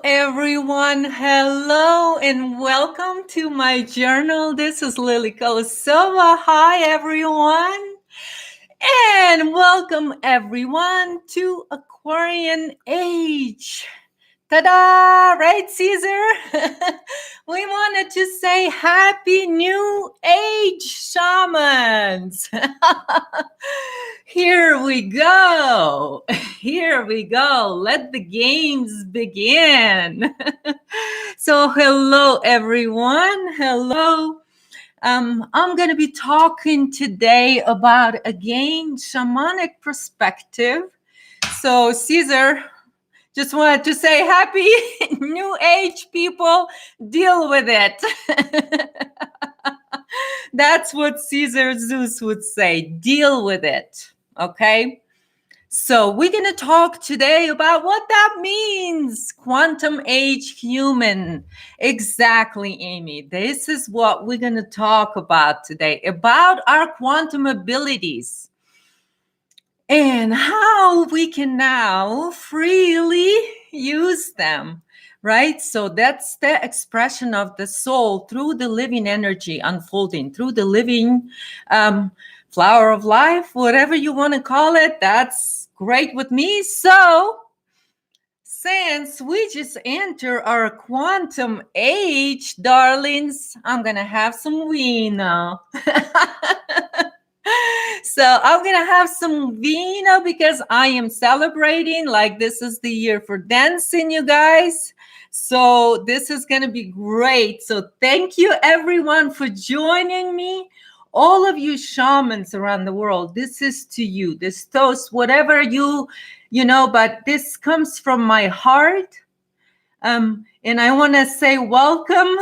everyone. Hello and welcome to my journal. This is Lily Kosova. Hi, everyone. And welcome, everyone, to Aquarian Age. Ta-da! Right, Caesar? We wanted to say Happy New Age, shamans. Here we go. Here we go. Let the games begin. So, hello, everyone. Hello. I'm going to be talking today about, again, shamanic perspective. So, Caesar, just wanted to say happy new age, people. Deal with it. That's what Caesar Zeus would say. Deal with it. Okay? So we're going to talk today about what that means. Quantum age human. Exactly, Amy. This is what we're going to talk about today. About our quantum abilities. And how we can now freely use them, right? So that's the expression of the soul through the living energy unfolding, through the living flower of life, whatever you want to call it. That's great with me. So since we just enter our quantum age, darlings, I'm going to have some vino. So I'm going to have some vino because I am celebrating, like this is the year for dancing, you guys. So this is going to be great. So thank you, everyone, for joining me. All of you shamans around the world, this is to you. This toast, whatever you know, but this comes from my heart. And I want to say welcome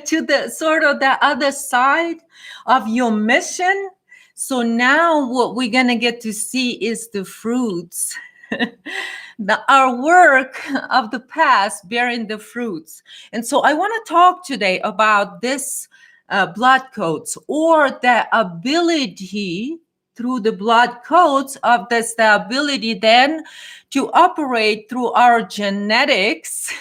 to the sort of the other side of your mission. So now what we're going to get to see is the fruits, our work of the past bearing the fruits. And so I want to talk today about this blood codes, or the ability through the blood codes of this, the ability then to operate through our genetics,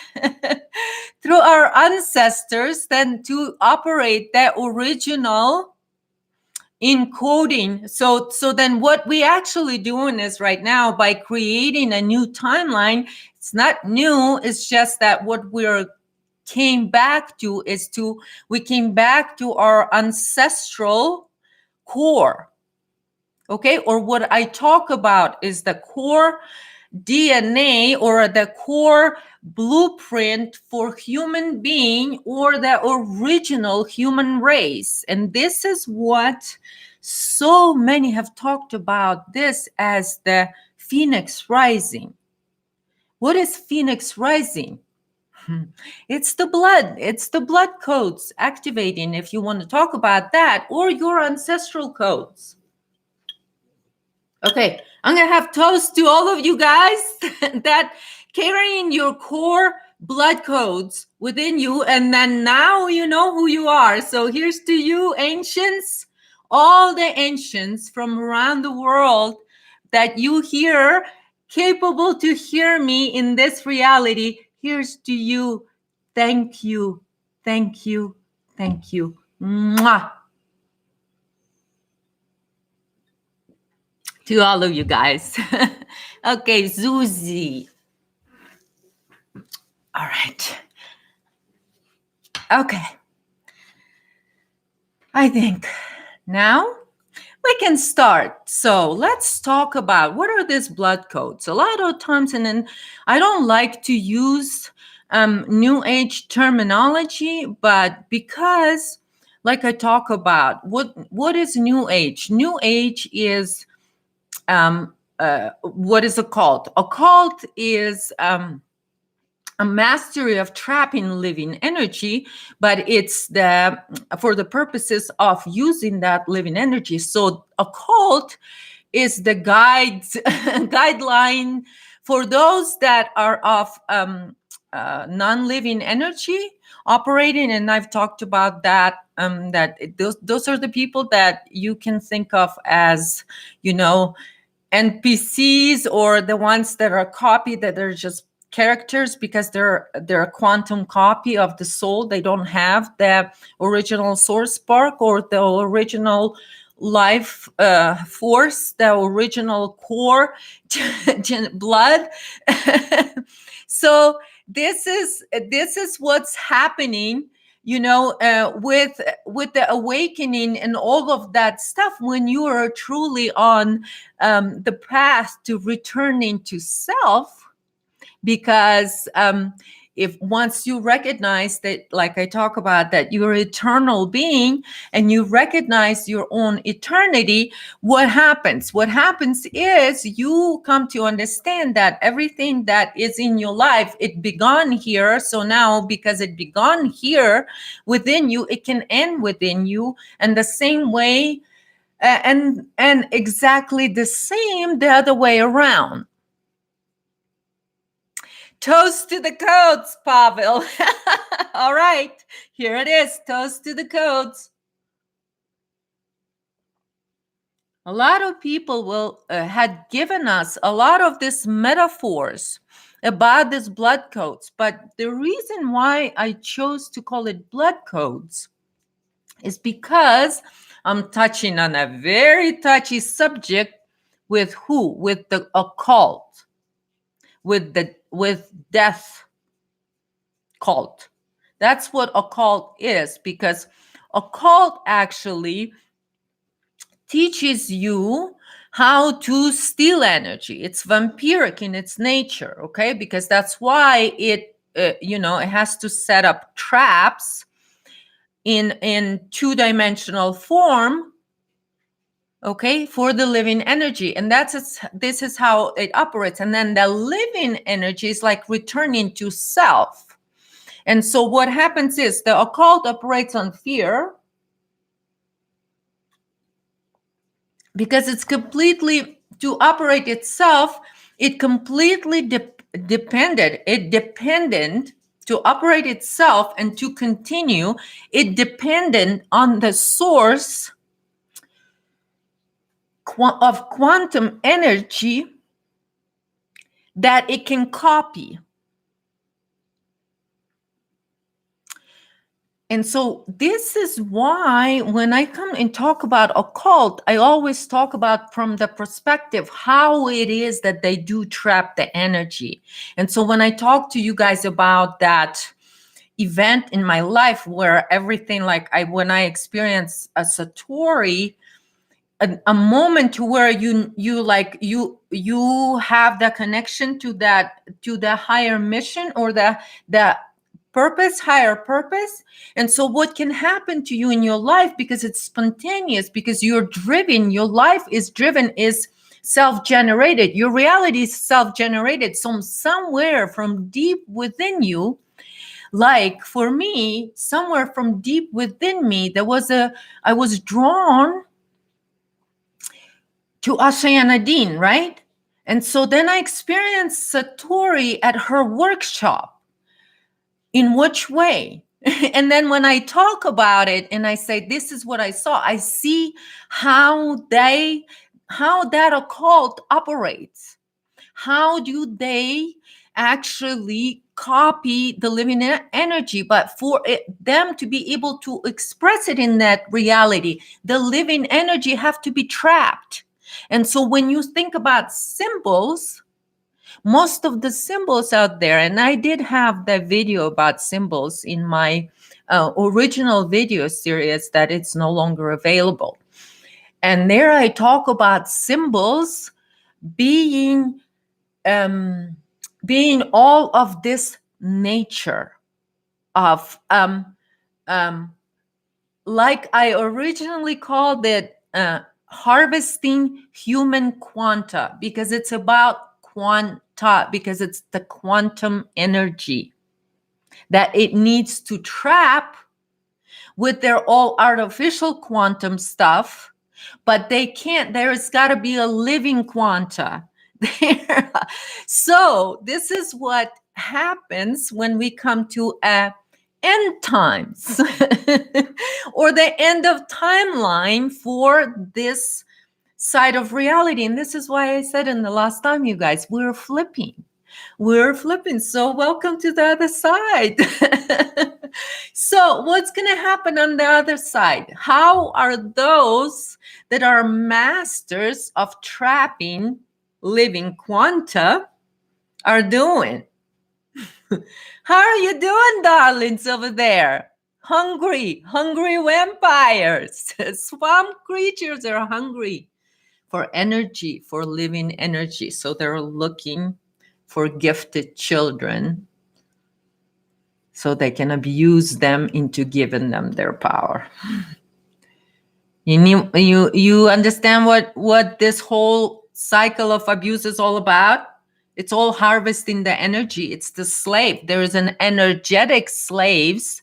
through our ancestors, then to operate the original encoding. So then what we actually doing is right now, by creating a new timeline, it's not new, it's just that what we came back to is we came back to our ancestral core. Okay, or what I talk about is the core DNA, or the core blueprint for human being, or the original human race. And this is what so many have talked about, this as the Phoenix Rising. What is Phoenix Rising? It's the blood codes activating, if you want to talk about that, or your ancestral codes. Okay, I'm going to have toast to all of you guys that carrying your core blood codes within you, and then now you know who you are. So here's to you, ancients, all the ancients from around the world that you hear, capable to hear me in this reality. Here's to you. Thank you. Thank you. Thank you. Mwah. To all of you guys. Okay, Zuzi. All right. Okay. I think now we can start. So let's talk about what are these blood codes. A lot of times, and then I don't like to use New Age terminology, but because, like I talk about, what is New Age? New Age is what is a cult? A cult is a mastery of trapping living energy, but it's for the purposes of using that living energy. So a cult is the guideline for those that are of non-living energy operating, and I've talked about that. Those are the people that you can think of as, NPCs, or the ones that are copied, that are just characters because they're a quantum copy of the soul. They don't have the original source spark or the original life force, the original core blood. So this is what's happening, with the awakening and all of that stuff. When you are truly on the path to returning to self, because if once you recognize that, like I talk about, that you're an eternal being and you recognize your own eternity, what happens is you come to understand that everything that is in your life, it began here. So now, because it began here within you, it can end within you. And the same way, and exactly the same the other way around. Toast to the codes, Pavel. All right, here it is. Toast to the codes. A lot of people had given us a lot of these metaphors about these blood codes, but the reason why I chose to call it blood codes is because I'm touching on a very touchy subject with who? With the occult, with death cult. That's what occult is, because occult actually teaches you how to steal energy. It's vampiric in its nature, okay? Because that's why it has to set up traps in two-dimensional form, okay, for the living energy. And this is how it operates. And then the living energy is like returning to self. And so what happens is the occult operates on fear, because it's completely, to operate itself, it completely dependent to operate itself and to continue, it dependent on the source of quantum energy that it can copy. And so this is why when I come and talk about occult, I always talk about from the perspective how it is that they do trap the energy. And so when I talk to you guys about that event in my life where everything, like when I experienced a Satori, a moment to where you have the connection to the higher mission, or the purpose, higher purpose. And so what can happen to you in your life, because it's spontaneous, because you're driven, your life is driven, is self-generated, your reality is self-generated. So somewhere from deep within you, like for me, somewhere from deep within me, I was drawn to Asha Nadine, right? And so then I experienced Satori at her workshop. In which way? And then when I talk about it and I say, this is what I saw, I see how that occult operates. How do they actually copy the living energy? But for them to be able to express it in that reality, the living energy have to be trapped. And so when you think about symbols, most of the symbols out there, and I did have the video about symbols in my original video series that it's no longer available. And there I talk about symbols being all of this nature of like I originally called it harvesting human quanta, because it's about quanta, because it's the quantum energy that it needs to trap with their all artificial quantum stuff, but they can't. There's got to be a living quanta there. So this is what happens when we come to end times or the end of timeline for this side of reality. And this is why I said in the last time, you guys, we're flipping. We're flipping. So welcome to the other side. So what's going to happen on the other side? How are those that are masters of trapping living quanta are doing? How are you doing, darlings, over there? Hungry vampires. Swamp creatures are hungry for energy, for living energy. So they're looking for gifted children so they can abuse them into giving them their power. You understand what this whole cycle of abuse is all about? It's all harvesting the energy. It's the slave. There is an energetic slaves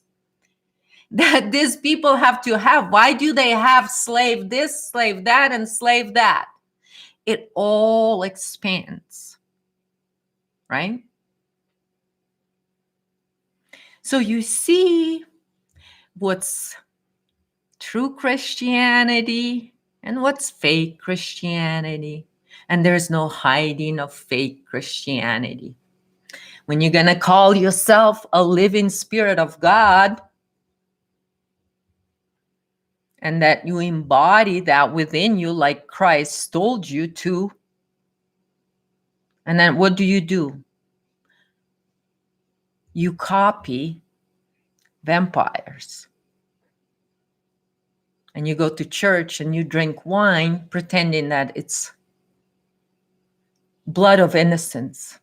that these people have to have. Why do they have slave this, slave that, and slave that? It all expands, right? So you see what's true Christianity and what's fake Christianity. And there's no hiding of fake Christianity. When you're going to call yourself a living spirit of God, and that you embody that within you like Christ told you to, and then what do? You copy vampires. And you go to church and you drink wine pretending that it's blood of innocence.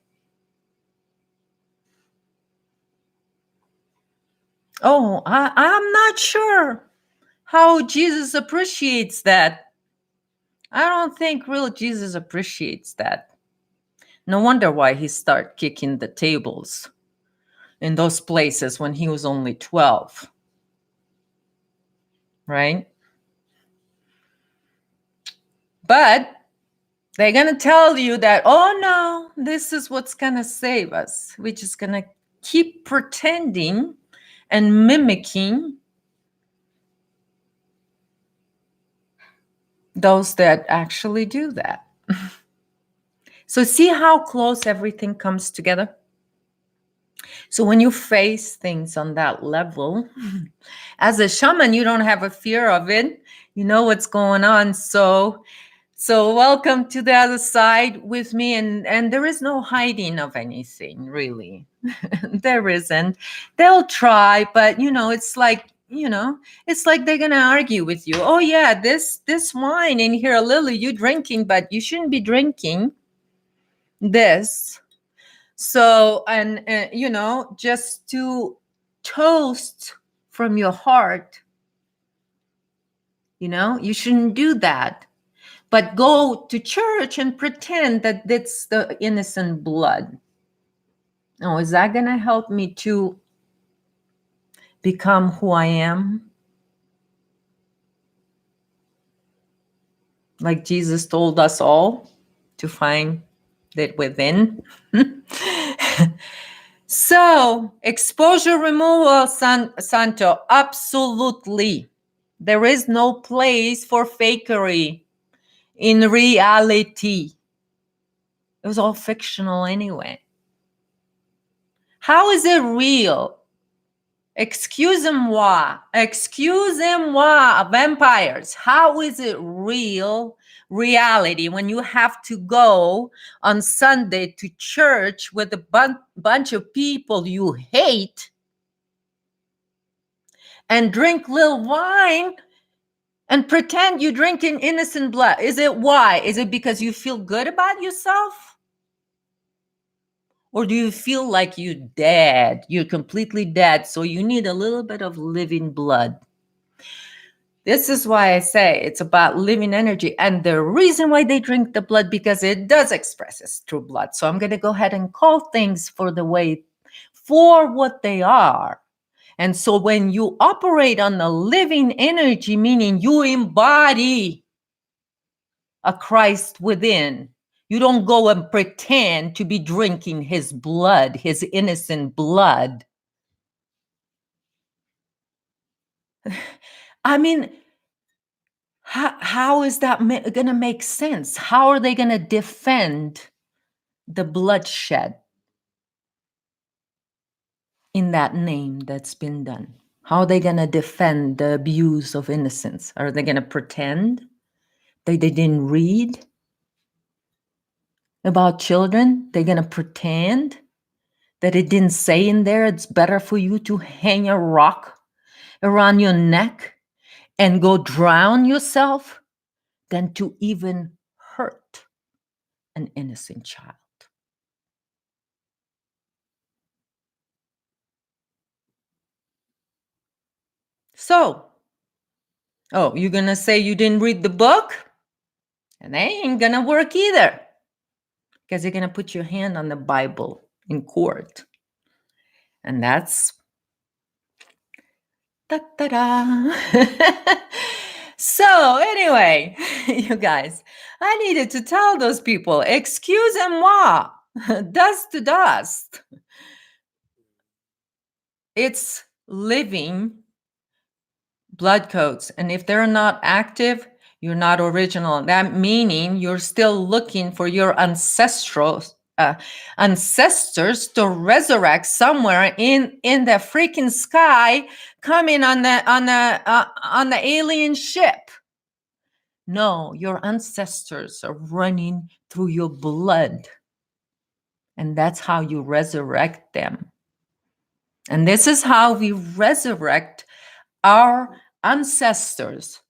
Oh, I'm not sure how Jesus appreciates that. I don't think real Jesus appreciates that. No wonder why he started kicking the tables in those places when he was only 12. Right? But they're going to tell you that, oh no, this is what's going to save us. We're just going to keep pretending and mimicking those that actually do that. So see how close everything comes together? So when you face things on that level, as a shaman, you don't have a fear of it. You know what's going on. So welcome to the other side with me. And there is no hiding of anything, really. There isn't. They'll try, but it's like, it's like they're gonna argue with you. Oh yeah, this wine in here, Lily, you drinking, but you shouldn't be drinking this. So, and just to toast from your heart, you shouldn't do that. But go to church and pretend that it's the innocent blood. Oh, is that going to help me to become who I am? Like Jesus told us all to find it within. So, exposure removal, Santo, absolutely. There is no place for fakery in reality. It was all fictional anyway. How is it real? Excusez-moi, vampires. How is it real reality when you have to go on Sunday to church with a bunch of people you hate and drink little wine and pretend you're drinking innocent blood? Is it why? Is it because you feel good about yourself? Or do you feel like you're dead? You're completely dead, so you need a little bit of living blood. This is why I say it's about living energy. And the reason why they drink the blood, because it does express as through blood. So I'm going to go ahead and call things for what they are. And so when you operate on the living energy, meaning you embody a Christ within, you don't go and pretend to be drinking his blood, his innocent blood. I mean, how is that going to make sense? How are they going to defend the bloodshed? in that name that's been done? How are they going to defend the abuse of innocence? Are they going to pretend that they didn't read about children? They're going to pretend that it didn't say in there it's better for you to hang a rock around your neck and go drown yourself than to even hurt an innocent child. So, oh, you're going to say you didn't read the book? And that ain't going to work either. Because you're going to put your hand on the Bible in court. And that's da-da-da. So anyway, you guys, I needed to tell those people, excusez-moi, dust to dust. It's living blood codes. And if they're not active, you're not original. That meaning you're still looking for your ancestors to resurrect somewhere in the freaking sky, coming on the alien ship. No, your ancestors are running through your blood, and that's how you resurrect them. And this is how we resurrect our ancestors,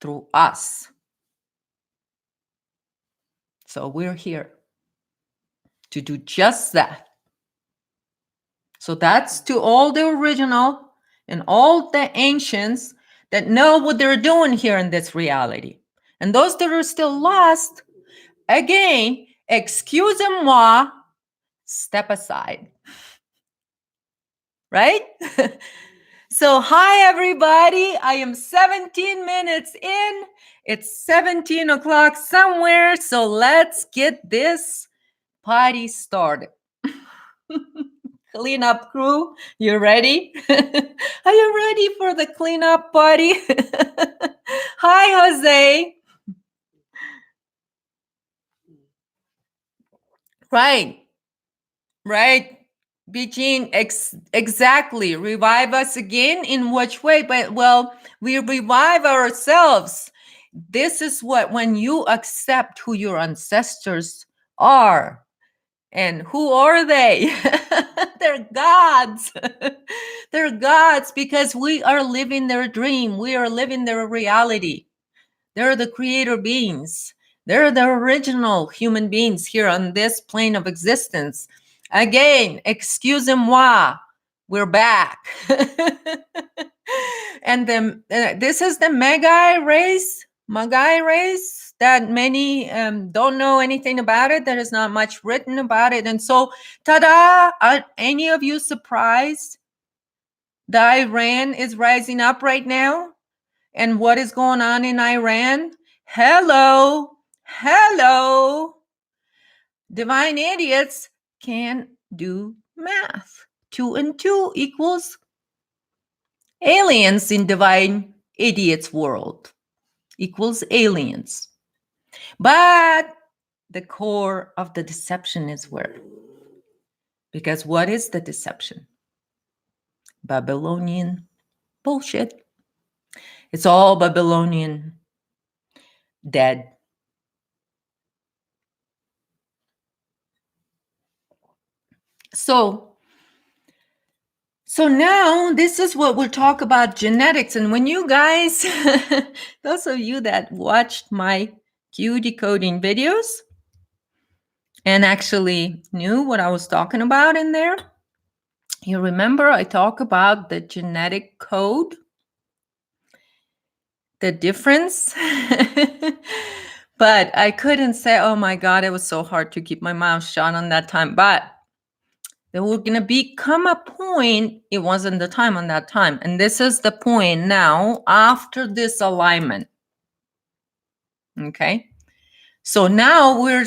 through us. So we're here to do just that. So that's to all the original and all the ancients that know what they're doing here in this reality. And those that are still lost, again, excusez-moi, step aside. Right? So hi, everybody. I am 17 minutes in. It's 17 o'clock somewhere. So let's get this party started. Cleanup crew, you ready? Are you ready for the cleanup party? Hi, Jose. Right. Beijing, exactly. Revive us again in which way? But well, we revive ourselves. This is what, when you accept who your ancestors are. And who are they? They're gods. They're gods because we are living their dream. We are living their reality. They're the creator beings. They're the original human beings here on this plane of existence. Again, excusez-moi, we're back. And this is the Magi race that many don't know anything about it. There is not much written about it. And so, ta-da, are any of you surprised that Iran is rising up right now? And what is going on in Iran? Hello. Divine idiots can do math. 2 and 2 equals aliens in divine idiots world. Equals aliens. But the core of the deception is where? Because what is the deception? Babylonian bullshit. It's all Babylonian dead. So now this is what we'll talk about, genetics. And when you guys, those of you that watched my Q decoding videos and actually knew what I was talking about in there, you remember I talk about the genetic code, the difference. But I couldn't say, oh my God, it was so hard to keep my mouth shut on that time. But there was going to become a point, it wasn't the time on that time. And this is the point now after this alignment. Okay. So now we're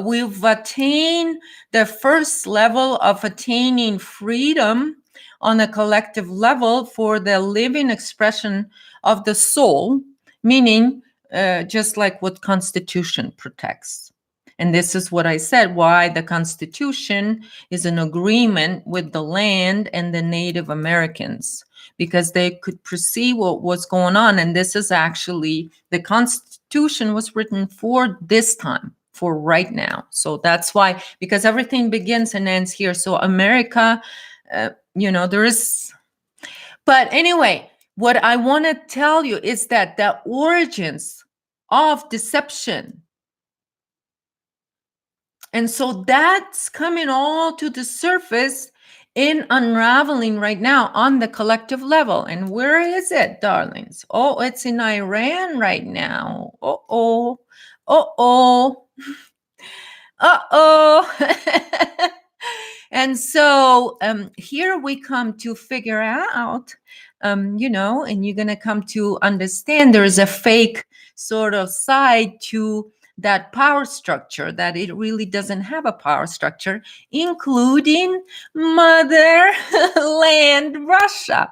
we've attained the first level of attaining freedom on a collective level for the living expression of the soul, meaning just like what Constitution protects. And this is what I said, why the Constitution is an agreement with the land and the Native Americans, because they could perceive what was going on. And this is actually, the Constitution was written for this time, for right now. So that's why, because everything begins and ends here. So America, there is, but anyway, what I want to tell you is that the origins of deception, and so that's coming all to the surface in unraveling right now on the collective level. And where is it, darlings? Oh, it's in Iran right now. Uh-oh. Uh-oh. Uh-oh. And so here we come to figure out, and you're going to come to understand there is a fake sort of side to that power structure, that it really doesn't have a power structure, including motherland Russia.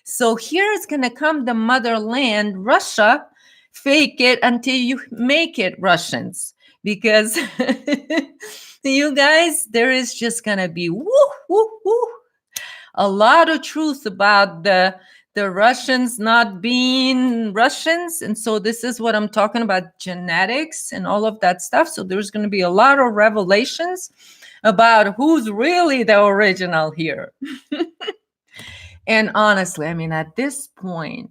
So here is going to come the motherland Russia, fake it until you make it, Russians, because you guys, there is just going to be a lot of truth about the Russians not being Russians. And so this is what I'm talking about, genetics and all of that stuff. So there's going to be a lot of revelations about who's really the original here. And honestly, I mean, at this point,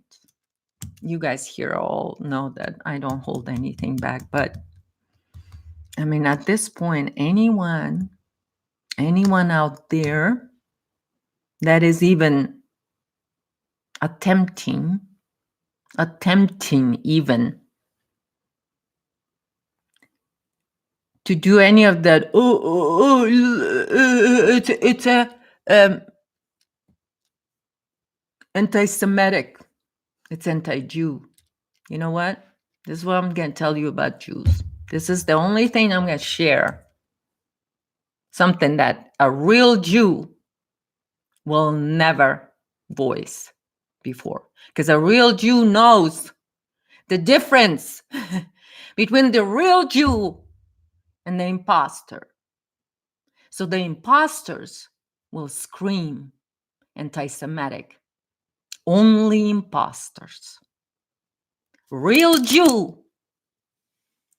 you guys here all know that I don't hold anything back. But I mean, at this point, anyone out there that is even attempting even to do any of that, it's a anti-Semitic, it's anti-Jew. You know what? This is what I'm going to tell you about Jews. This is the only thing I'm going to share. Something that a real Jew will never voice before. Because a real Jew knows the difference between the real Jew and the imposter. So the imposters will scream anti-Semitic. Only imposters. Real Jew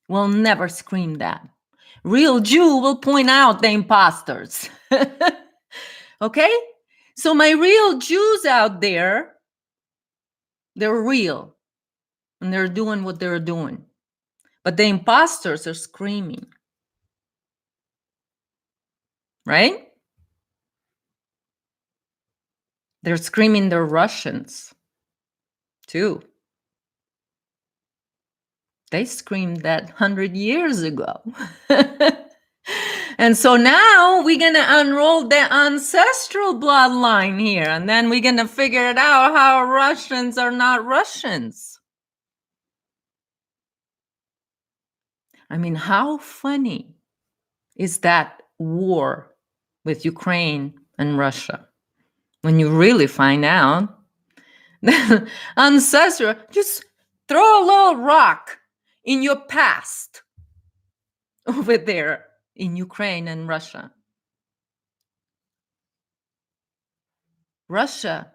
will never scream that. Real Jew will point out the imposters. Okay? So my real Jews out there, they're real. And they're doing what they're doing. But the imposters are screaming. Right? They're screaming they're Russians, too. They screamed that 100 years ago. And so now we're going to unroll the ancestral bloodline here. And then we're going to figure it out how Russians are not Russians. I mean, how funny is that war with Ukraine and Russia? When you really find out, ancestral, just throw a little rock in your past over there in Ukraine and Russia. Russia,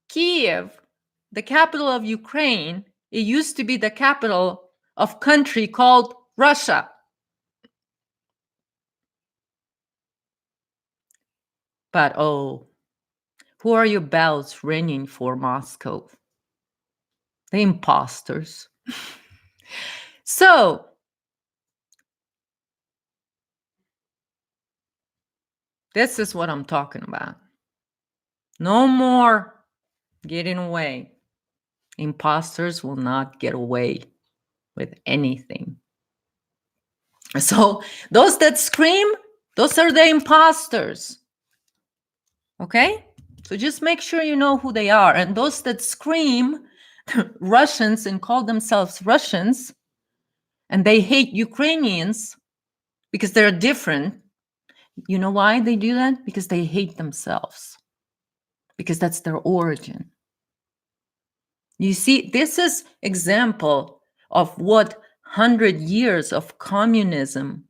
Kiev, the capital of Ukraine, it used to be the capital of country called Russia. But oh, who are your bells ringing for, Moscow? The imposters. So, this is what I'm talking about. No more getting away. Imposters will not get away with anything. So, those that scream, those are the imposters. Okay? So just make sure you know who they are. And those that scream Russians and call themselves Russians, and they hate Ukrainians because they're different. You know why they do that? Because they hate themselves. Because that's their origin. You see, this is example of what 100 years of communism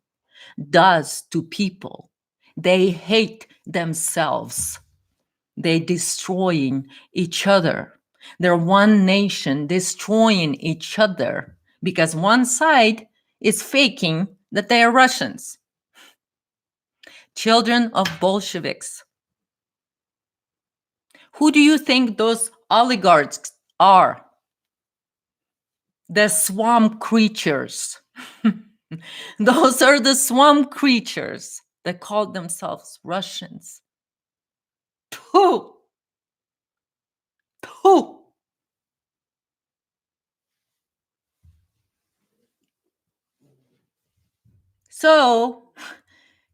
does to people. They hate themselves. They destroying each other. They're one nation destroying each other because one side is faking that they are Russians. Children of Bolsheviks. Who do you think those oligarchs are? The swamp creatures. Those are the swamp creatures that call themselves Russians. Pooh! Pooh! So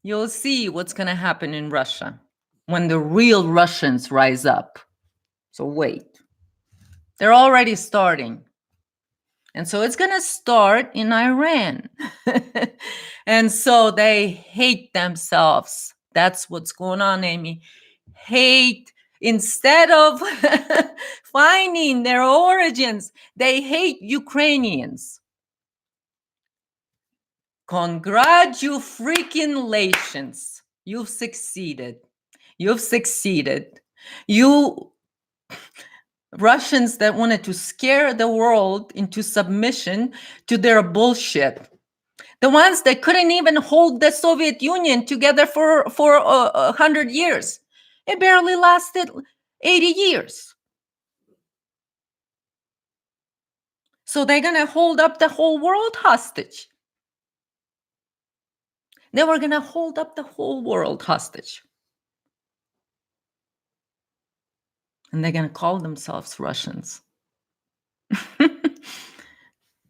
you'll see what's going to happen in Russia when the real Russians rise up. So wait. They're already starting. And so it's going to start in Iran. And so they hate themselves. That's what's going on, Amy. Hate. Instead of finding their origins, they hate Ukrainians. Congratulations. You've succeeded. You've succeeded. You Russians that wanted to scare the world into submission to their bullshit. The ones that couldn't even hold the Soviet Union together for 100 years. It barely lasted 80 years. So they're going to hold up the whole world hostage. They were going to hold up the whole world hostage. And they're going to call themselves Russians.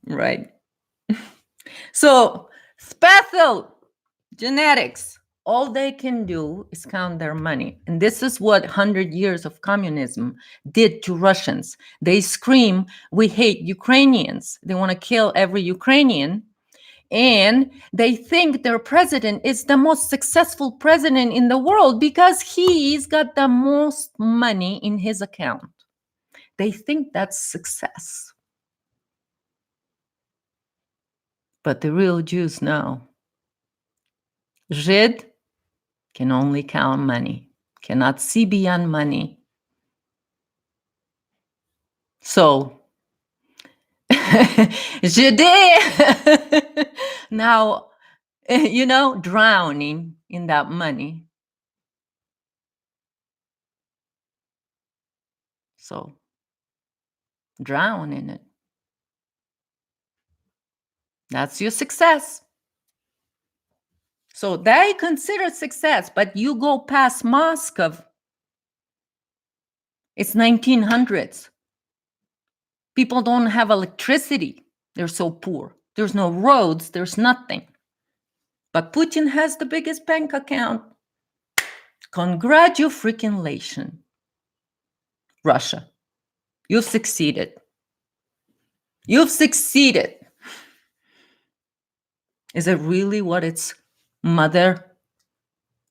Right. So, special genetics, all they can do is count their money. And this is what 100 years of communism did to Russians. They scream, we hate Ukrainians. They want to kill every Ukrainian. And they think their president is the most successful president in the world because he's got the most money in his account. They think that's success. But the real Jews know. Žid can only count money, cannot see beyond money. So, Židai now, drowning in that money. So, drown in it. That's your success. So they consider success, but you go past Moscow, it's 1900s. People don't have electricity. They're so poor. There's no roads. There's nothing. But Putin has the biggest bank account. Congratulations, Russia. You've succeeded. You've succeeded. Is it really what its mother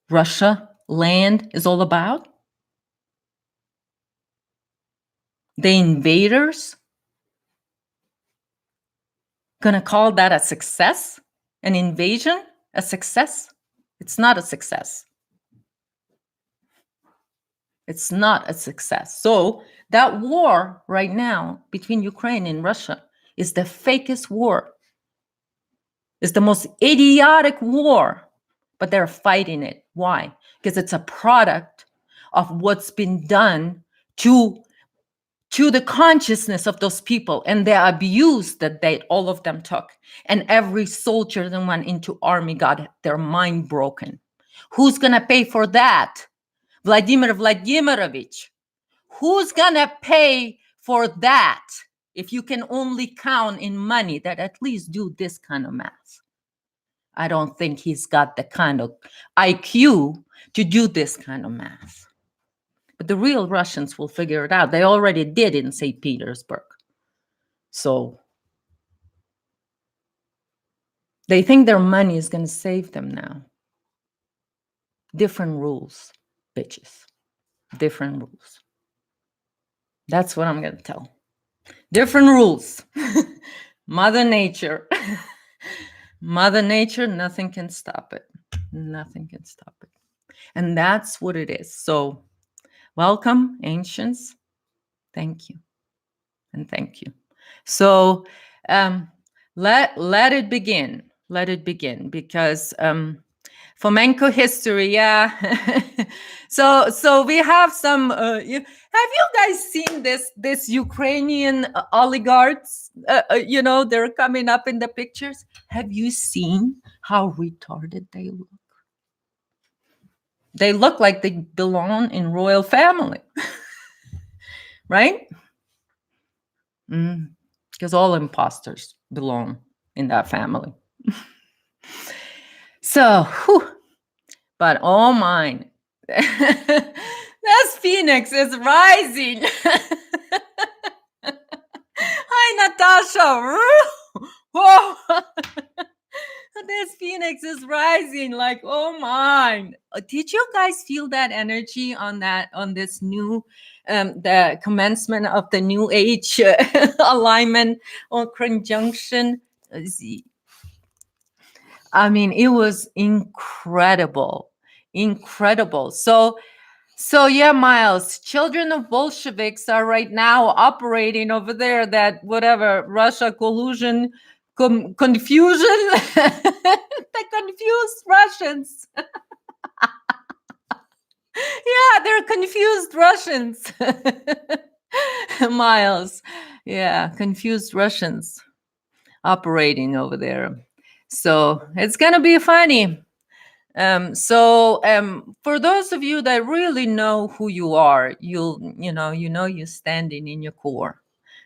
Russia land is all about? The invaders gonna call that a success? An invasion a success? It's not a success. It's not a success. So that war right now between Ukraine and Russia is the fakest war. It's the most idiotic war, but they're fighting it. Why? Because it's a product of what's been done to the consciousness of those people and the abuse that all of them took. And every soldier that went into army got their mind broken. Who's going to pay for that? Vladimir Vladimirovich. Who's going to pay for that if you can only count in money that at least do this kind of math? I don't think he's got the kind of IQ to do this kind of math. But the real Russians will figure it out. They already did in St. Petersburg. So they think their money is going to save them now. Different rules, bitches. Different rules. That's what I'm going to tell. Different rules. Mother Nature. Mother Nature, nothing can stop it. Nothing can stop it. And that's what it is. So welcome, ancients. Thank you. And thank you. So let it begin. Let it begin, because flamenco history, yeah. So we have some. Have you guys seen this Ukrainian oligarchs? They're coming up in the pictures. Have you seen how retarded they look? They look like they belong in royal family, right? Because all imposters belong in that family. So, but oh mine, this phoenix is rising. Hi, Natasha. Whoa. This phoenix is rising, like, oh my. Did you guys feel that energy on this new the commencement of the new age alignment or conjunction? I mean, it was incredible. So yeah, Miles, children of Bolsheviks are right now operating over there, that whatever, Russia collusion, confusion, the confused Russians. Yeah, they're confused Russians. Miles, yeah, confused Russians operating over there. So it's gonna be funny. For those of you that really know who you are, you're standing in your core.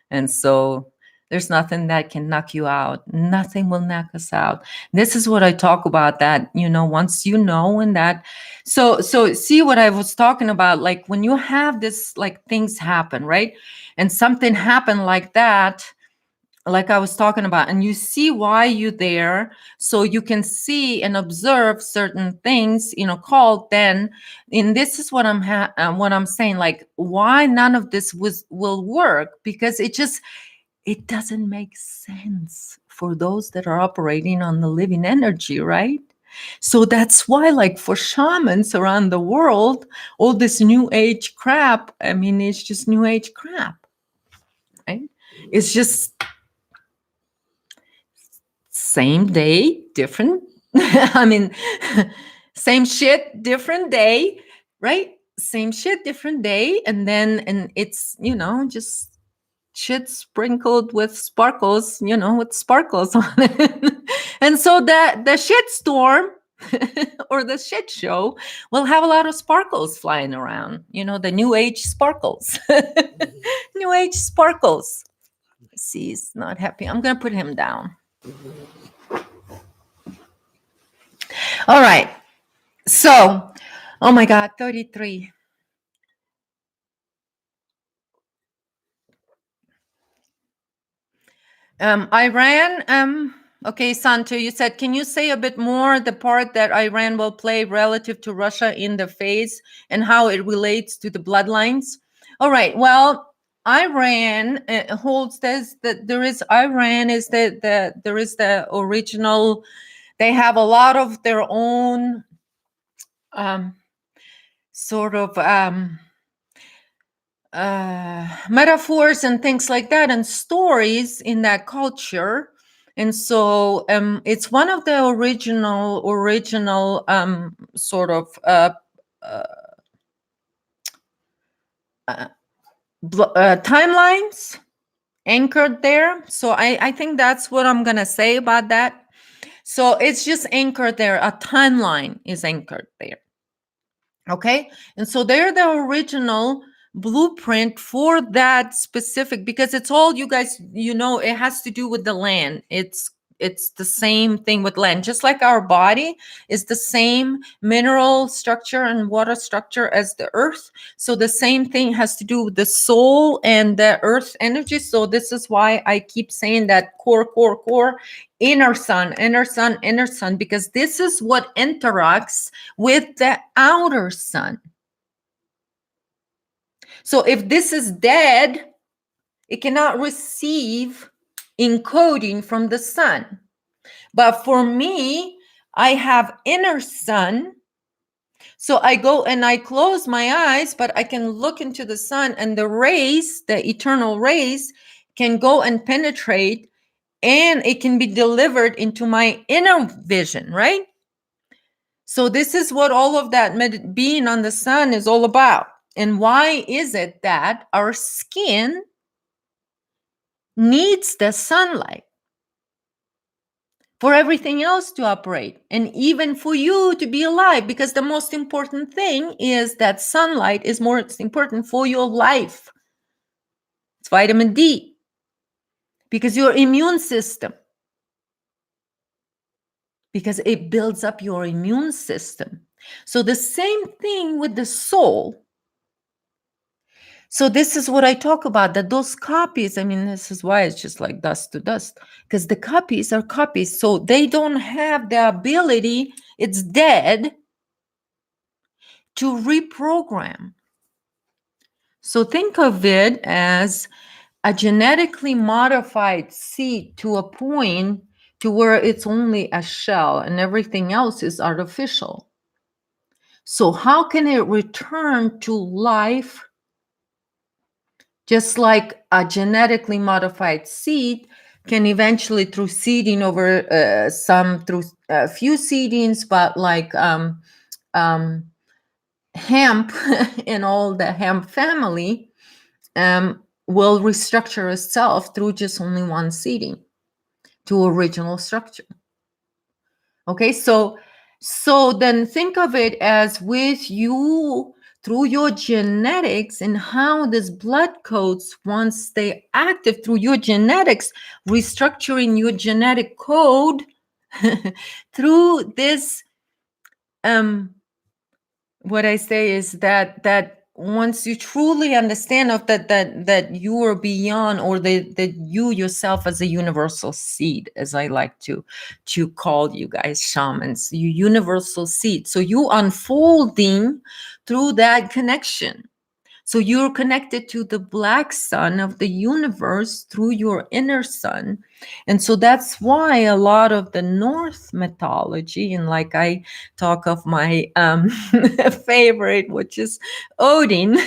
And so there's nothing that can knock you out. Nothing will knock us out. This is what I talk about, that, once you know, and that. So see what I was talking about, like when you have this, like things happen, right? And something happened like that, like I was talking about, and you see why you're there, so you can see and observe certain things, called then. And this is what I'm saying, like why none of this will work, because it doesn't make sense for those that are operating on the living energy, right? So that's why, like for shamans around the world, all this new age crap, I mean, it's just new age crap, right? It's just same day, different. I mean, same shit, different day, right? Same shit, different day. And it's, just shit sprinkled with sparkles, with sparkles on it. And so the shit storm or the shit show will have a lot of sparkles flying around, the new age sparkles. New age sparkles. See, he's not happy. I'm going to put him down. All right. So, oh my God, 33. Iran, okay, Santo, you said, can you say a bit more the part that Iran will play relative to Russia in the phase and how it relates to the bloodlines? All right, well, Iran holds this, that there is, Iran is there is the original, they have a lot of their own sort of metaphors and things like that, and stories in that culture. And so it's one of the original sort of timelines anchored there. So I think that's what I'm gonna say about that. So it's just anchored there. A timeline is anchored there. Okay, and so they're the original blueprint for that specific, because it's all, you guys, it has to do with the land. It's the same thing with land, just like our body is the same mineral structure and water structure as the earth. So the same thing has to do with the soul and the earth energy. So this is why I keep saying that core, inner sun, because this is what interacts with the outer sun. So if this is dead, it cannot receive encoding from the sun. But for me, I have inner sun. So I go and I close my eyes, but I can look into the sun, and the rays, the eternal rays, can go and penetrate, and it can be delivered into my inner vision, right? So this is what all of that being on the sun is all about. And why is it that our skin needs the sunlight for everything else to operate, and even for you to be alive? Because the most important thing is that sunlight is more important for your life. It's vitamin D, because your immune system, because it builds up your immune system. So the same thing with the soul. So this is what I talk about, that those copies, I mean, this is why it's just like dust to dust, because the copies are copies. So they don't have the ability, it's dead, to reprogram. So think of it as a genetically modified seed to a point to where it's only a shell and everything else is artificial. So how can it return to life? Just like a genetically modified seed can eventually, through seeding over some, through a few seedings, but like hemp and all the hemp family will restructure itself through just only one seeding to original structure. Okay, so then think of it as with you, through your genetics, and how this blood codes, once they active through your genetics, restructuring your genetic code through this. What I say is that once you truly understand of that you are beyond, or that you yourself as a universal seed, as I like to call you guys shamans, you universal seed. So you unfolding through that connection. So you're connected to the black sun of the universe through your inner sun. And so that's why a lot of the North mythology, and like I talk of my favorite, which is Odin,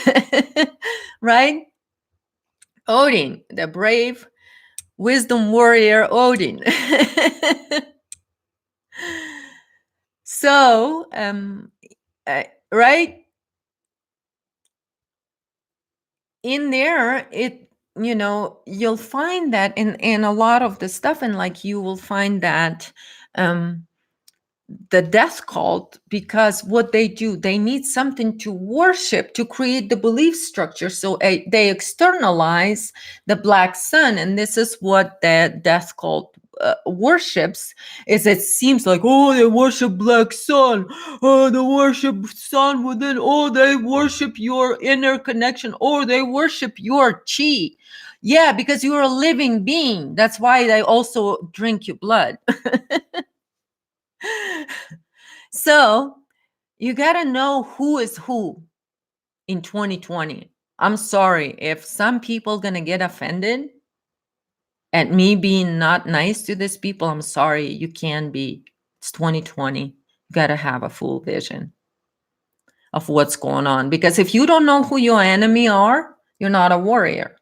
right? Odin, the brave wisdom warrior Odin. So, right? In there, you'll find that in a lot of the stuff, and like you will find that the death cult, because what they do, they need something to worship to create the belief structure. So they externalize the black sun, and this is what the death cult worships. Is it seems like, oh, they worship black sun, oh, they worship sun within, oh, they worship your inner connection, or they worship your chi. Yeah, because you're a living being. That's why they also drink your blood. So you got to know who is who in 2020. I'm sorry if some people going to get offended at me being not nice to these people. I'm sorry, you can be. It's 2020. You got to have a full vision of what's going on, because if you don't know who your enemy are, you're not a warrior.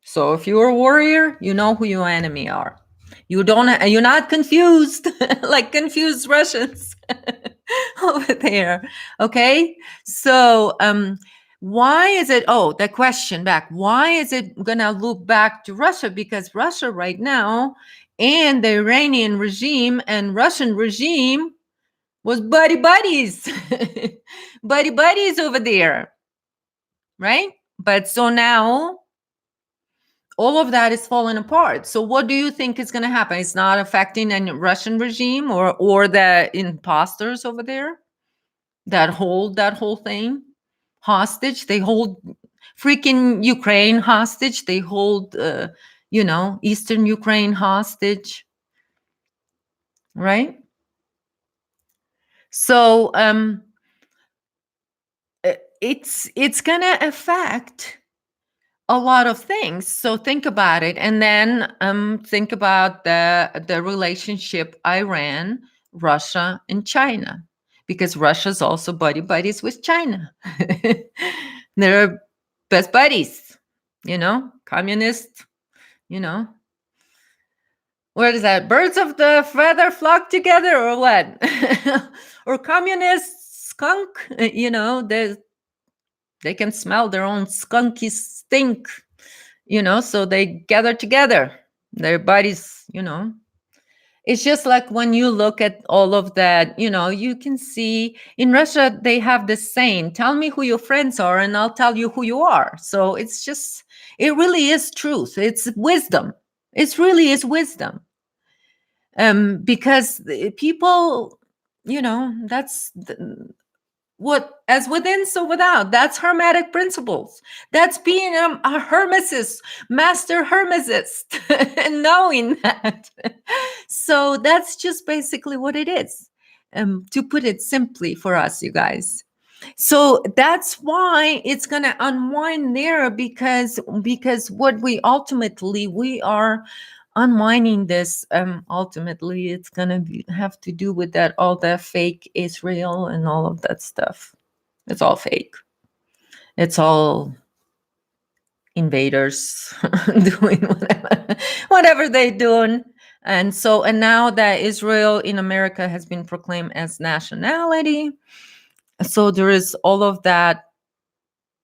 So if you're a warrior, you know who your enemy are. You're not confused like confused Russians over there. Okay. So why is it, the question back, why is it gonna loop back to Russia? Because Russia right now, and the Iranian regime and Russian regime was buddy buddies. Buddy buddies over there, right? But so now all of that is falling apart. So what do you think is going to happen? It's not affecting any Russian regime or the imposters over there that hold that whole thing hostage. They hold freaking Ukraine hostage. They hold, Eastern Ukraine hostage, right? So it's going to affect a lot of things. So think about it, and then think about the relationship Iran, Russia, and China, because Russia's also buddies with China. They're best buddies, communists. You know, what is that? Birds of the feather flock together, or what? Or communist skunk? They can smell their own skunky stink, so they gather together. Their bodies. It's just like when you look at all of that, you can see in Russia, they have this saying, tell me who your friends are and I'll tell you who you are. So it really is truth. It's wisdom. It really is wisdom. Because people, that's what, as within so without. That's hermetic principles. That's being a hermeticist, master hermeticist, and knowing that. So that's just basically what it is, to put it simply for us, you guys. So that's why it's going to unwind there, because what we are unwinding this, ultimately it's going to have to do with that, all that fake Israel and all of that stuff. It's all fake. It's all invaders doing whatever they're doing. And now that Israel in America has been proclaimed as nationality, so there is all of that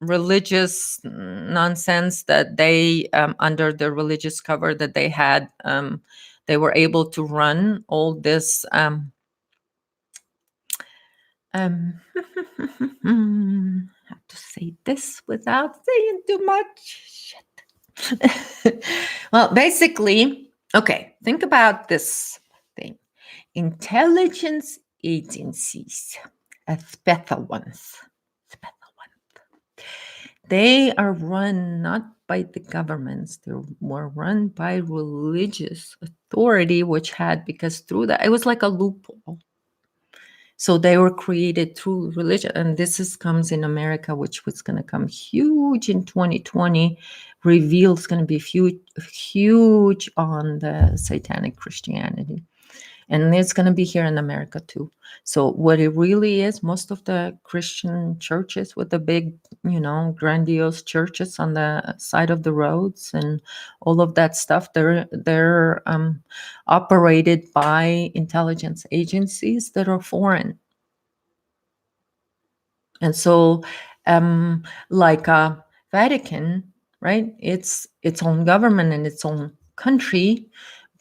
religious nonsense that they, under the religious cover that they had, they were able to run all this how to say this without saying too much shit. Well, basically, okay, think about this thing. Intelligence agencies, special ones, they are run not by the governments, they were run by religious authority, which had, because through that, it was like a loophole. So they were created through religion. And comes in America, which was going to come huge in 2020. Reveals going to be huge on the satanic Christianity. And it's going to be here in America too. So what it really is, most of the Christian churches with the big, grandiose churches on the side of the roads and all of that stuff, they're operated by intelligence agencies that are foreign. And so, like Vatican, right? It's its own government and its own country,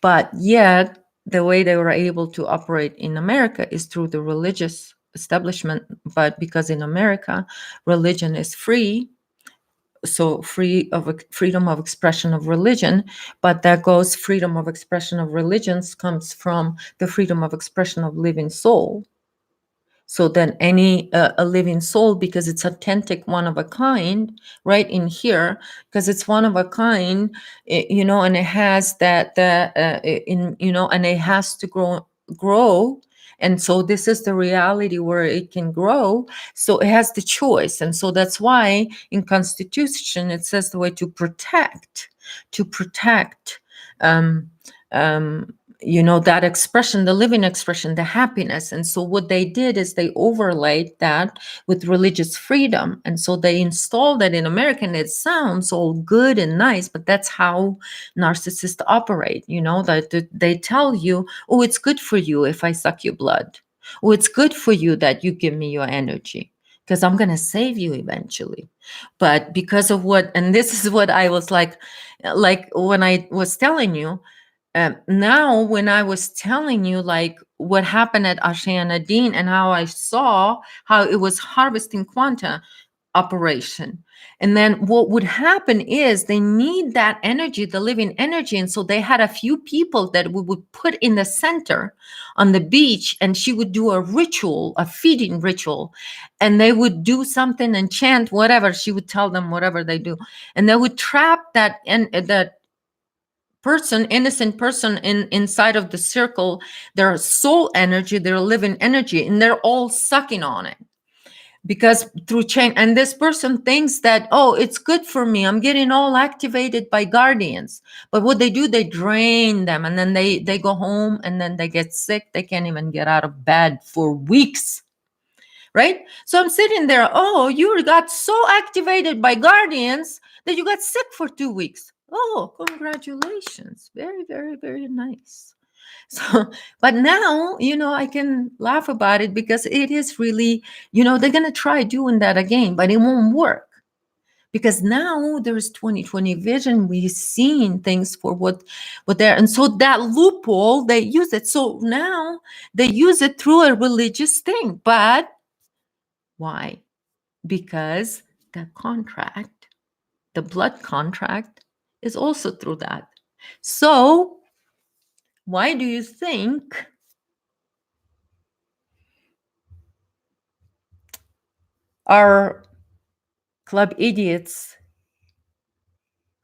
but yet the way they were able to operate in America is through the religious establishment. But because in America, religion is free, so freedom of expression of religion, but that goes, freedom of expression of religions comes from the freedom of expression of living soul. So then any a living soul, because it's authentic, one of a kind, right in here, because it's one of a kind, and it has that and it has to grow. And so this is the reality where it can grow. So it has the choice. And so that's why in Constitution, it says the way to protect, um, that expression, the living expression, the happiness. And so what they did is they overlaid that with religious freedom. And so they installed that in America, and it sounds all good and nice, but that's how narcissists operate. That they tell you, oh, it's good for you if I suck your blood. Oh, it's good for you that you give me your energy, because I'm going to save you eventually. But because of what, and this is what I was like when I was telling you, now when I was telling you like what happened at Ashana Dean and how I saw how it was harvesting quanta operation. And then what would happen is they need that energy, the living energy. And so they had a few people that we would put in the center on the beach, and she would do a ritual, a feeding ritual. And they would do something and chant whatever. She would tell them whatever they do. And they would trap that innocent person inside of the circle, their soul energy, their living energy, and they're all sucking on it. because through change, and this person thinks that, oh, it's good for me, I'm getting all activated by guardians. But what they do, they drain them, and then they go home, and then they get sick. They can't even get out of bed for weeks, right? So I'm sitting there, oh, you got so activated by guardians that you got sick for 2 weeks. Oh, congratulations. Very, very, very nice. So, but now, I can laugh about it, because it is really, they're going to try doing that again, but it won't work, because now there's 2020 vision. We've seen things for what they're, and so that loophole, they use it. So now they use it through a religious thing. But why? Because the contract, the blood contract, is also through that. So why do you think our Club Idiots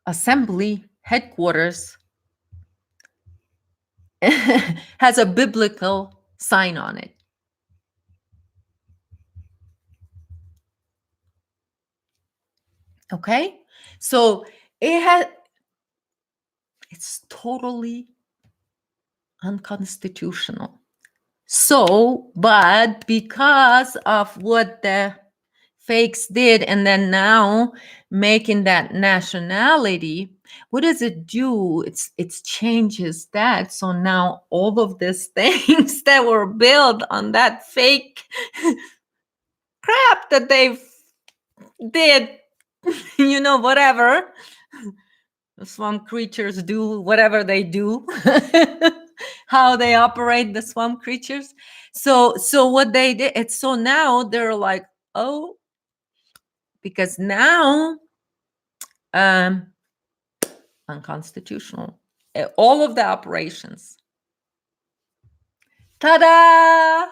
assembly headquarters has a biblical sign on it? Okay, so it's totally unconstitutional. So, but because of what the fakes did, and then now making that nationality, what does it do? It's changes that. So now all of these things that were built on that fake crap that they did, whatever the swamp creatures do, whatever they do, how they operate, the swamp creatures. So what they did, it's, so now they're like, oh, because now um unconstitutional, all of the operations. Ta-da!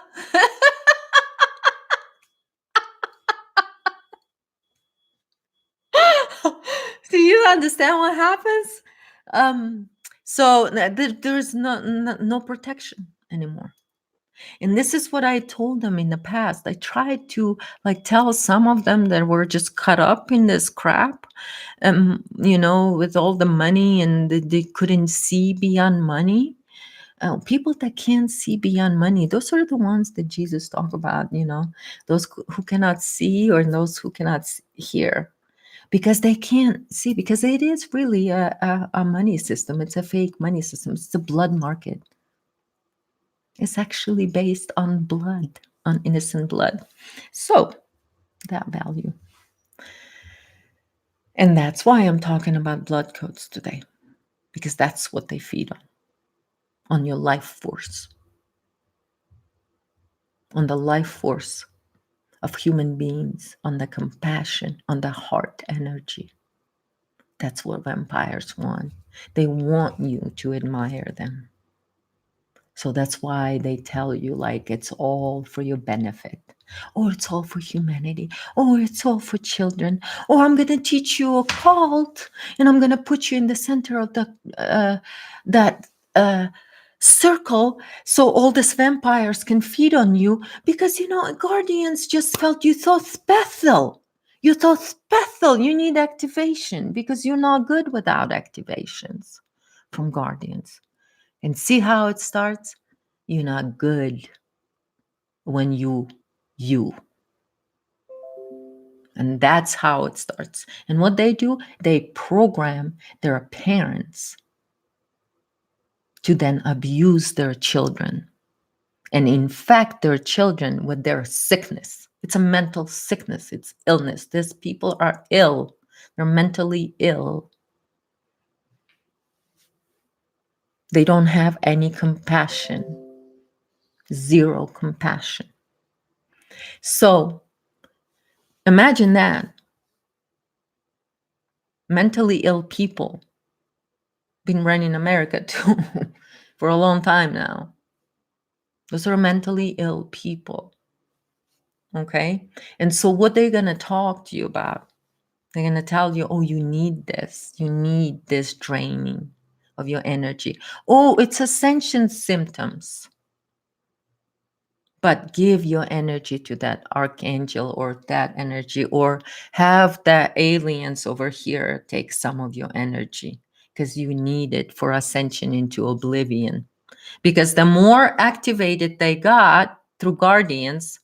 Do you understand what happens? So there's no protection anymore. And this is what I told them in the past. I tried to tell some of them that were just caught up in this crap, with all the money, and they couldn't see beyond money. People that can't see beyond money, those are the ones that Jesus talked about, those who cannot see, or those who cannot hear, because they can't see, because it is really a money system. It's a fake money system. It's a blood market. It's actually based on blood, on innocent blood. So that value. And that's why I'm talking about blood codes today, because that's what they feed on your life force, on the life force of human beings, on the compassion, on the heart energy. That's what vampires want. They want you to admire them. So that's why they tell you it's all for your benefit, or it's all for humanity, or it's all for children, or I'm going to teach you a cult, and I'm going to put you in the center of that circle, so all these vampires can feed on you, because guardians just felt you so special. You're so special. You need activation, because you're not good without activations from guardians. And see how it starts? You're not good when you. And that's how it starts. And what they do, they program their parents to then abuse their children and infect their children with their sickness. It's a mental sickness. It's illness. These people are ill. They're mentally ill. They don't have any compassion. Zero compassion. So imagine that. Mentally ill people been running America too for a long time now. Those are mentally ill people. Okay? And so what they're going to talk to you about, they're going to tell you, oh, you need this. You need this draining of your energy. Oh, it's ascension symptoms. but give your energy to that archangel or that energy, or have the aliens over here take some of your energy, because you need it for ascension into oblivion. Because the more activated they got through guardians,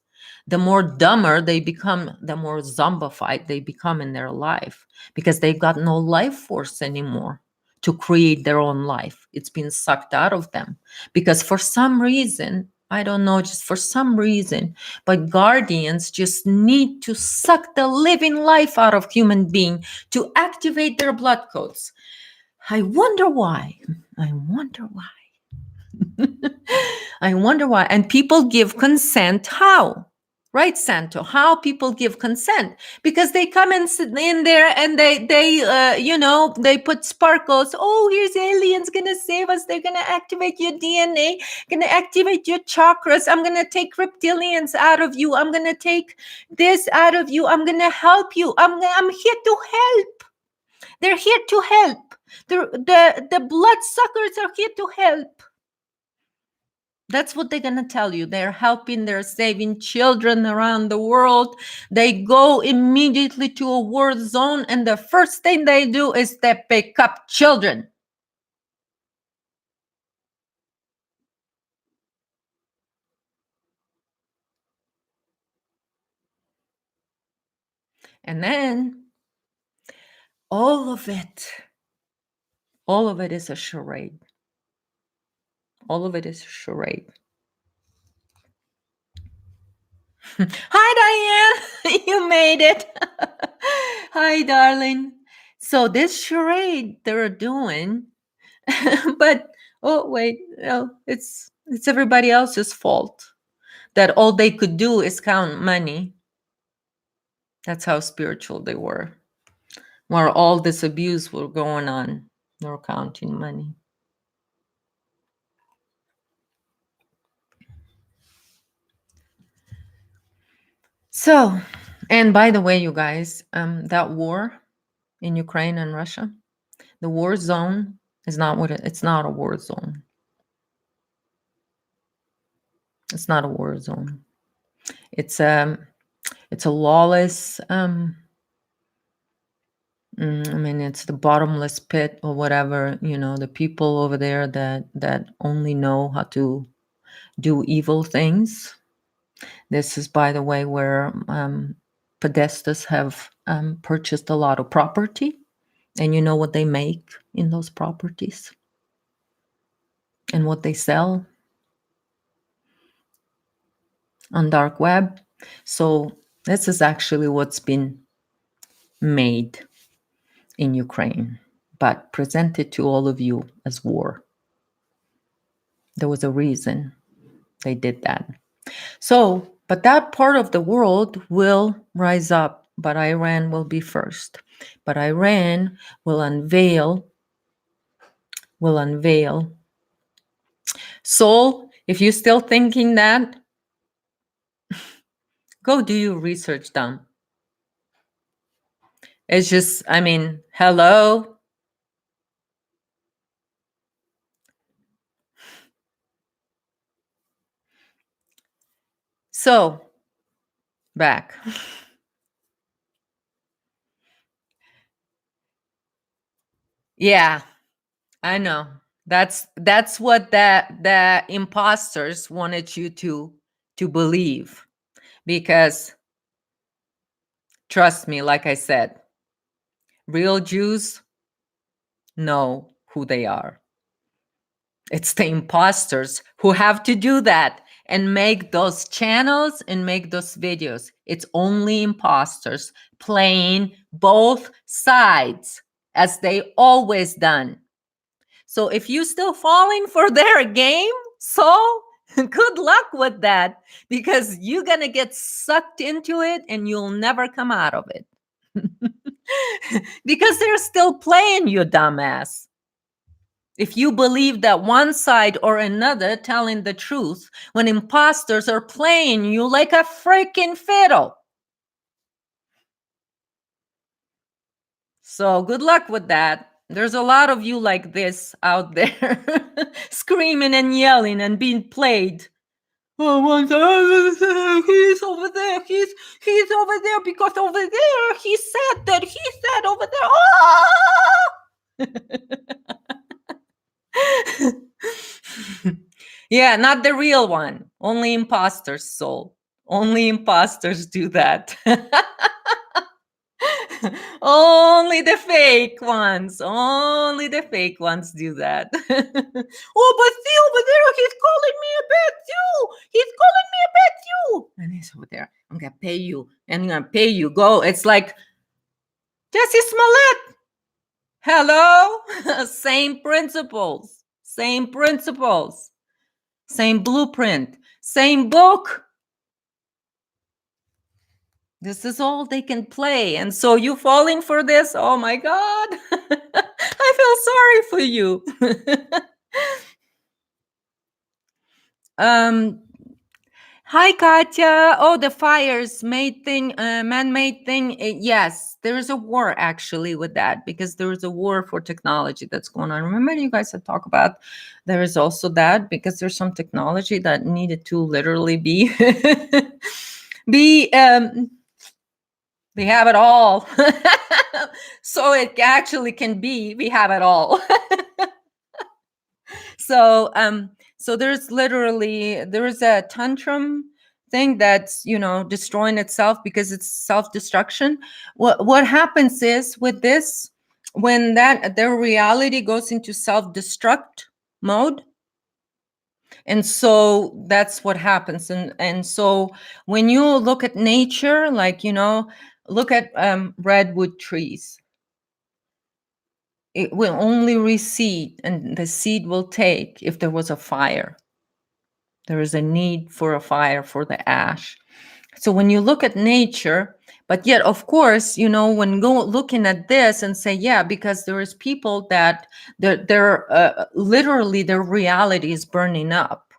the more dumber they become, the more zombified they become in their life, because they've got no life force anymore to create their own life. It's been sucked out of them. Because for some reason, I don't know, just for some reason, but guardians just need to suck the living life out of human being to activate their blood codes. I wonder why. I wonder why. I wonder why. And people give consent how? Right, Santo? How people give consent? Because they come and sit in there and they put sparkles. Oh, here's aliens gonna save us. They're gonna activate your DNA, gonna activate your chakras. I'm gonna take reptilians out of you. I'm gonna take this out of you. I'm gonna help you. I'm here to help. They're here to help. The blood suckers are here to help. That's what they're going to tell you. They're helping, they're saving children around the world. They go immediately to a war zone, and the first thing they do is they pick up children. And then all of it is a charade. All of it is a charade. Hi, Diane. You made it. Hi, darling. So this charade they're doing, but oh wait, no, it's everybody else's fault. That all they could do is count money. That's how spiritual they were. Where all this abuse were going on, they were counting money. So, and by the way, you guys, that war in Ukraine and Russia, the war zone is not what it's not a war zone. It's not a war zone. It's a lawless. I mean, it's the bottomless pit or whatever. The people over there that only know how to do evil things. This is, by the way, where Podestas have purchased a lot of property, and you know what they make in those properties and what they sell on dark web. So this is actually what's been made in Ukraine, but presented to all of you as war. There was a reason they did that. So, but that part of the world will rise up, but Iran will be first. But Iran will unveil. Soul, if you're still thinking that, go do your research done. It's just, I mean, hello. So, back. Yeah, I know. That's what the imposters wanted you to believe, because trust me, like I said, real Jews know who they are. It's the imposters who have to do that and make those channels and make those videos. It's only imposters playing both sides, as they always done. So if you're still falling for their game, so good luck with that, because you're going to get sucked into it and you'll never come out of it. Because they're still playing you, dumbass. If you believe that one side or another telling the truth, when imposters are playing you like a freaking fiddle. So good luck with that. There's a lot of you like this out there screaming and yelling and being played Oh, one time, he's over there. He's over there because over there he said that he said over there. Oh! Yeah, not the real one. Only imposters, soul. Only imposters do that. Only the fake ones. Only the fake ones do that. Oh, but see over there, he's calling me a bad too. He's calling me a bad too. And he's over there. I'm gonna pay you. And I'm gonna pay you. Go. It's like Jesse Smollett. Hello. Same principles. Same principles. Same blueprint. Same book. This is all they can play. And so you falling for this? Oh my God. I feel sorry for you. Hi, Katya. Oh, the fires made thing, man-made thing. Yes, there is a war actually with that because there is a war for technology that's going on. Remember, you guys had talked about there is also that because there's some technology that needed to literally be be we have it all. So it actually can be we have it all. So there's literally there is a tantrum thing that's destroying itself because it's self-destruction. What happens is with this, when that their reality goes into self-destruct mode, and so that's what happens. And so when you look at nature, like look at redwood trees, it will only reseed, and the seed will take if there was a fire. There is a need for a fire, for the ash. So when you look at nature, but yet, of course, when looking at this and say, yeah, because there is people that they're literally their reality is burning up.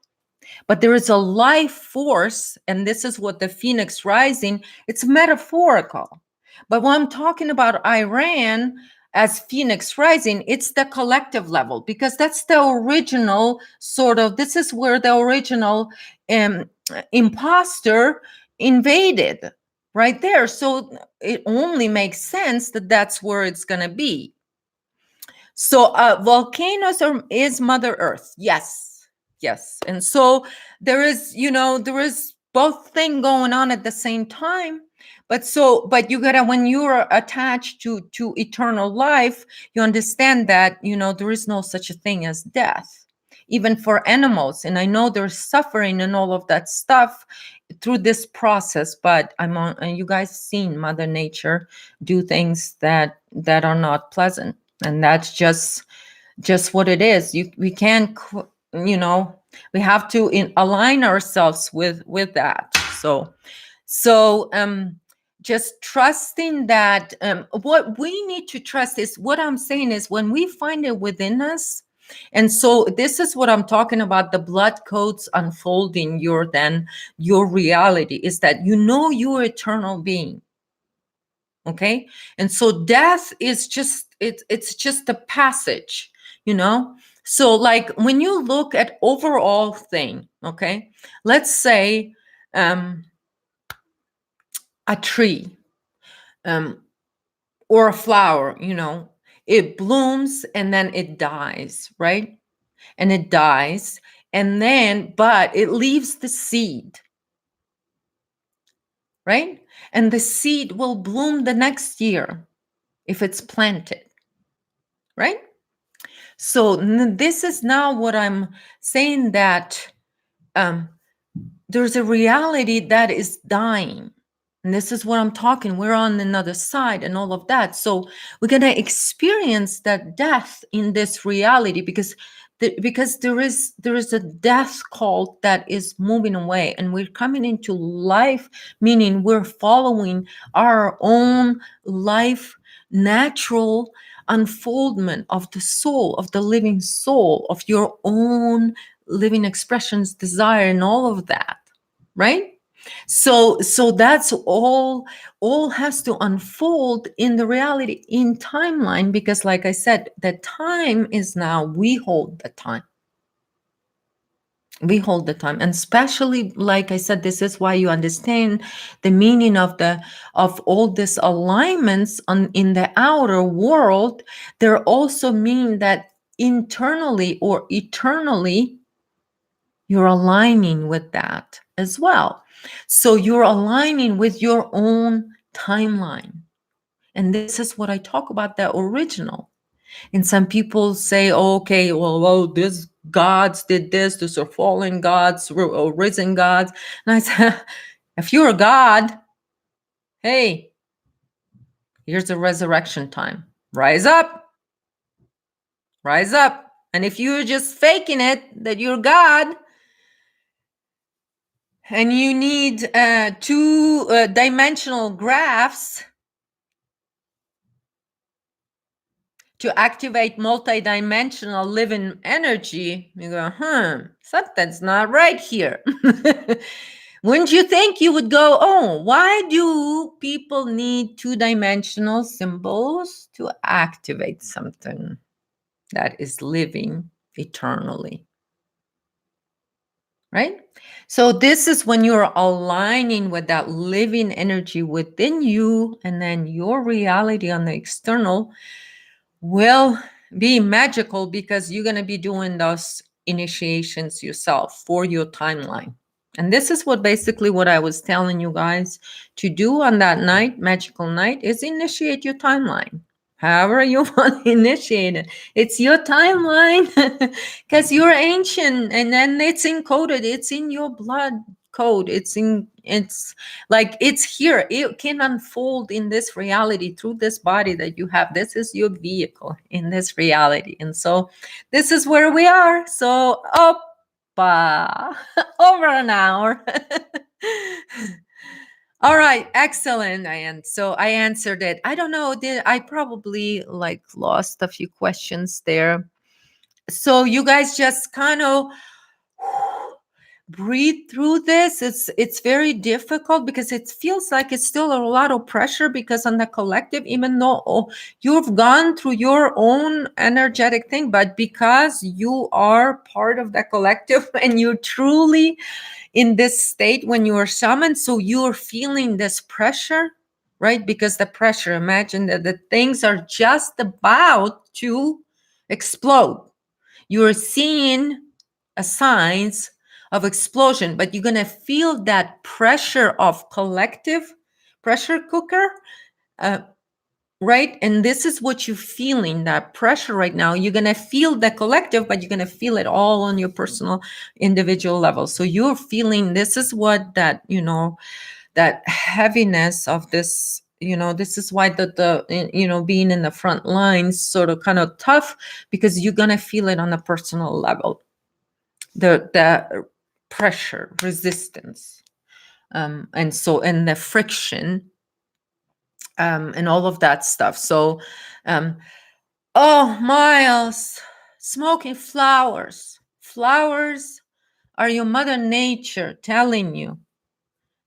But there is a life force, and this is what the phoenix rising, it's metaphorical. But when I'm talking about Iran as phoenix rising, it's the collective level, because that's the original this is where the original imposter invaded right there. So it only makes sense that that's where it's going to be. So volcanoes is Mother Earth. Yes. And so there is both thing going on at the same time. But you gotta, when you're attached to eternal life, you understand that there is no such a thing as death, even for animals. And I know there's suffering and all of that stuff through this process, but you guys seen Mother Nature do things that are not pleasant, and that's just what it is. We can't, we have to align ourselves with that. So just trusting that what we need to trust is, what I'm saying is, when we find it within us. And so this is what I'm talking about, the blood codes unfolding your reality, is that you're eternal being. Okay. And so death is just it's just a passage. So like when you look at overall thing, okay, let's say a tree or a flower, it blooms and then it dies, right? And it dies, and then but it leaves the seed, right? And the seed will bloom the next year if it's planted, right? So this is now what I'm saying, that there's a reality that is dying. And this is what I'm talking. We're on another side and all of that. So we're going to experience that death in this reality, because there is a death cult that is moving away, and we're coming into life, meaning we're following our own life, natural unfoldment of the soul, of the living soul, of your own living expressions, desire, and all of that, right? So that's all has to unfold in the reality, in timeline, because like I said, the time is now, we hold the time. We hold the time, and especially, like I said, this is why you understand the meaning of the of all these alignments on in the outer world. They're also mean that internally or eternally you're aligning with that as well. So you're aligning with your own timeline. And this is what I talk about, the original. And some people say, oh, okay, well, this gods did this, these are fallen gods, or risen gods. And I said, if you're a god, hey, here's a resurrection time. Rise up, rise up. And if you're just faking it that you're God, and you need two dimensional graphs to activate multidimensional living energy, you go, something's not right here. Wouldn't you think you would go, oh, why do people need two-dimensional symbols to activate something that is living eternally? Right? So this is when you're aligning with that living energy within you, and then your reality on the external will be magical because you're going to be doing those initiations yourself for your timeline. And this is what basically what I was telling you guys to do on that night, magical night, is initiate your timeline. However you want to initiate it. It's your timeline because you're ancient, and then it's encoded. It's in your blood code. It's like it's here. It can unfold in this reality through this body that you have. This is your vehicle in this reality. And so this is where we are. So over an hour. All right, excellent. And so I answered it. I don't know, did I probably like lost a few questions there. So you guys just kind of breathe through this. It's very difficult because it feels like it's still a lot of pressure, because on the collective, even though you've gone through your own energetic thing, but because you are part of the collective and you're truly in this state when you are summoned, so you're feeling this pressure, right? Because the pressure, imagine that the things are just about to explode. You're seeing signs of explosion, but you're going to feel that pressure of collective pressure cooker, right? And this is what you're feeling, that pressure right now. You're going to feel the collective, but you're going to feel it all on your personal individual level. So you're feeling, this is what that, that heaviness of this, this is why the being in the front lines sort of kind of tough, because you're going to feel it on a personal level, the pressure, resistance, and the friction, and all of that stuff. So oh, Miles, smoking flowers are your mother nature telling you,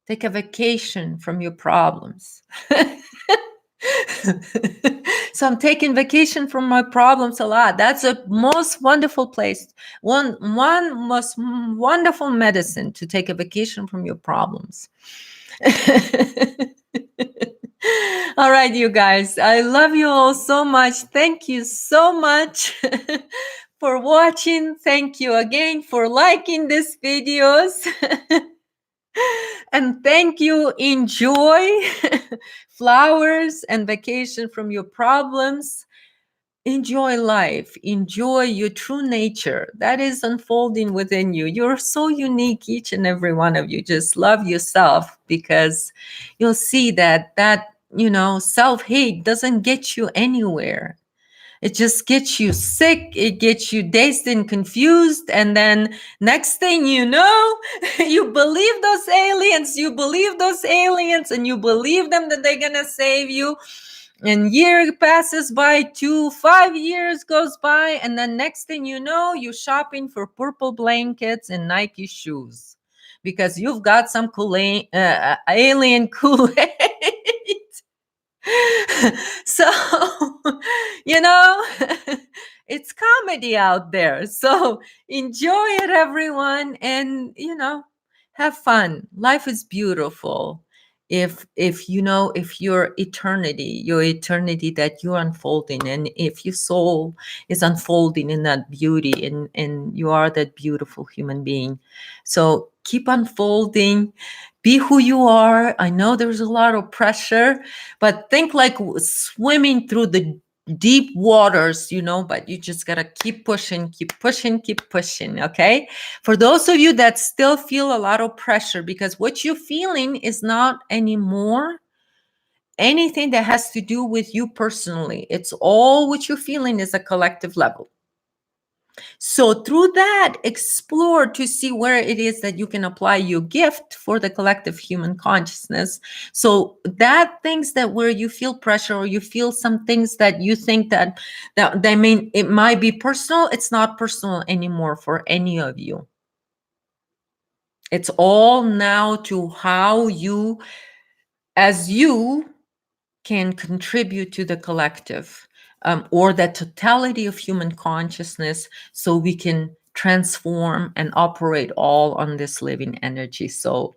take a vacation from your problems. So I'm taking vacation from my problems a lot. That's a most wonderful place. One most wonderful medicine, to take a vacation from your problems. All right, you guys. I love you all so much. Thank you so much for watching. Thank you again for liking these videos. And thank you. Enjoy flowers and vacation from your problems. Enjoy life. Enjoy your true nature that is unfolding within you. You're so unique, each and every one of you. Just love yourself, because you'll see that self-hate doesn't get you anywhere. It just gets you sick. It gets you dazed and confused. And then next thing you know, you believe those aliens. You believe those aliens, and you believe them that they're going to save you. And year passes by, 5 years goes by. And then next thing you know, you're shopping for purple blankets and Nike shoes, because you've got some alien Kool-Aid. So, it's comedy out there. So enjoy it, everyone, and have fun. Life is beautiful. If if your eternity that you're unfolding, and if your soul is unfolding in that beauty, and you are that beautiful human being. So keep unfolding, be who you are. I know there's a lot of pressure, but think like swimming through the deep waters, but you just gotta keep pushing, keep pushing, keep pushing. Okay, for those of you that still feel a lot of pressure, because what you're feeling is not anymore anything that has to do with you personally. It's all what you're feeling is a collective level. So through that, explore to see where it is that you can apply your gift for the collective human consciousness. So that things that where you feel pressure, or you feel some things that you think that they mean it might be personal, it's not personal anymore for any of you. It's all now to how you, as you, can contribute to the collective, or the totality of human consciousness, so we can transform and operate all on this living energy. So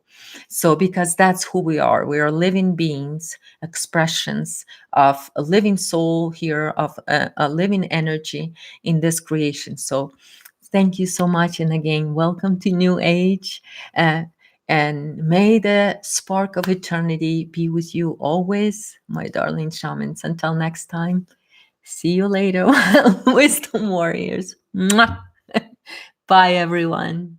because that's who we are. We are living beings, expressions of a living soul here, of a living energy in this creation. So thank you so much, and again, welcome to New Age. And may the spark of eternity be with you always, my darling shamans. Until next time, see you later, wisdom warriors. Mwah. Bye, everyone.